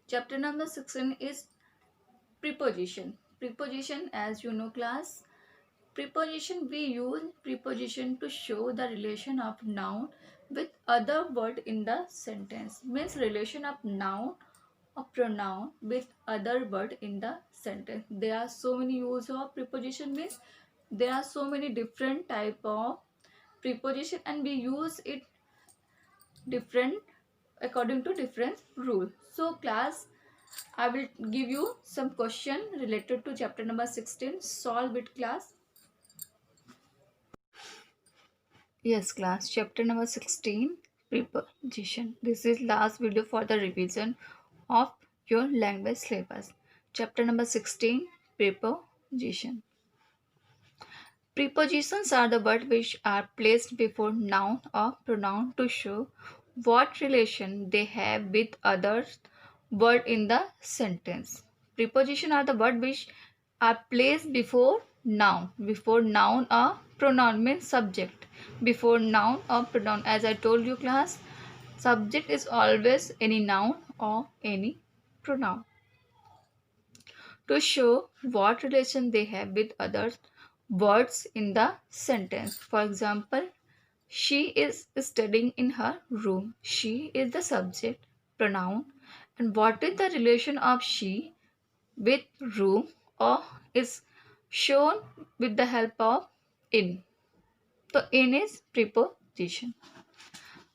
Chapter number 16 is preposition. Preposition, as you know class, preposition, we use preposition to show the relation of noun with other word in the sentence. Means relation of noun or pronoun with other word in the sentence. There are so many use of preposition, means there are so many different type of preposition and we use it different according to different rule. So class, I will give you some question related to chapter number 16. Solve it class. Yes class, chapter number 16, preposition. This is last video for the revision of your language syllabus. Chapter number 16, preposition. Prepositions are the words which are placed before noun or pronoun to show what relation they have with other word in the sentence. Prepositions are the words which are placed before noun or pronoun means subject. Before noun or pronoun, as I told you class, subject is always any noun or any pronoun to show what relation they have with other words in the sentence. For example, she is studying in her room. She is the subject pronoun. And what is the relation of she with room or is shown with the help of in. So in is preposition.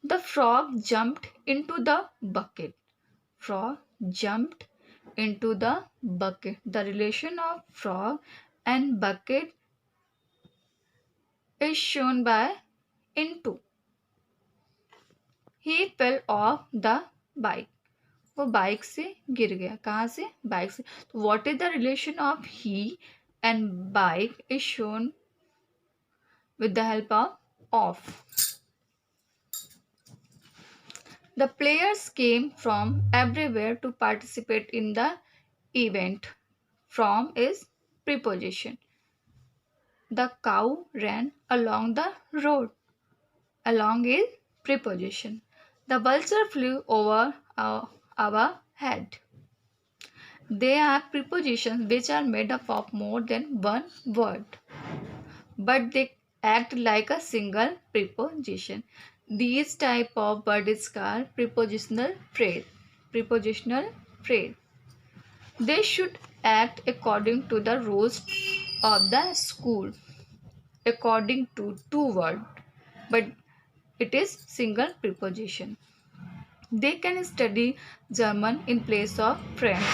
The frog jumped into the bucket. Frog jumped into the bucket. The relation of frog and bucket is shown by into. He fell off the bike. वो bike से गिर गया. कहाँ से? Bike से. तो what is the relation of he and bike is shown with the help of. The players came from everywhere to participate in the event. From is preposition. The cow ran along the road. Along is preposition. The vulture flew over our head. They are prepositions which are made up of more than one word, but they act like a single preposition. These type of word is called prepositional phrase. Prepositional phrase. They should act according to the rules of the school. According to two word, but it is single preposition. They can study German in place of French.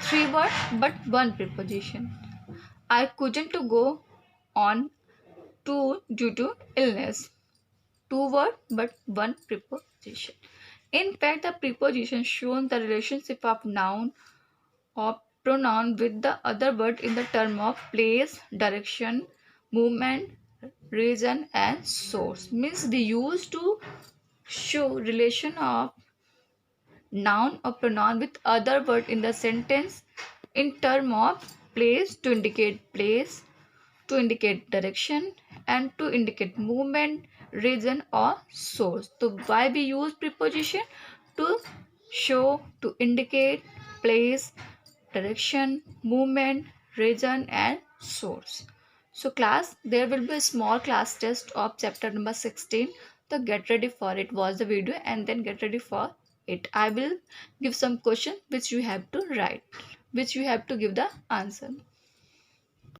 Three word but one preposition. I couldn't go on tour due to illness. Two word but one preposition. In fact, the preposition shows the relationship of noun or pronoun with the other word in the term of place, direction, movement, region and source. Means they used to show relation of noun or pronoun with other word in the sentence in term of place, to indicate direction and to indicate movement, region or source. So why we use preposition? To show, to indicate place, direction, movement, region and source. So class, there will be a small class test of chapter number 16. So get ready for it. Watch the video and then get ready for it. I will give some question which you have to write, which you have to give the answer.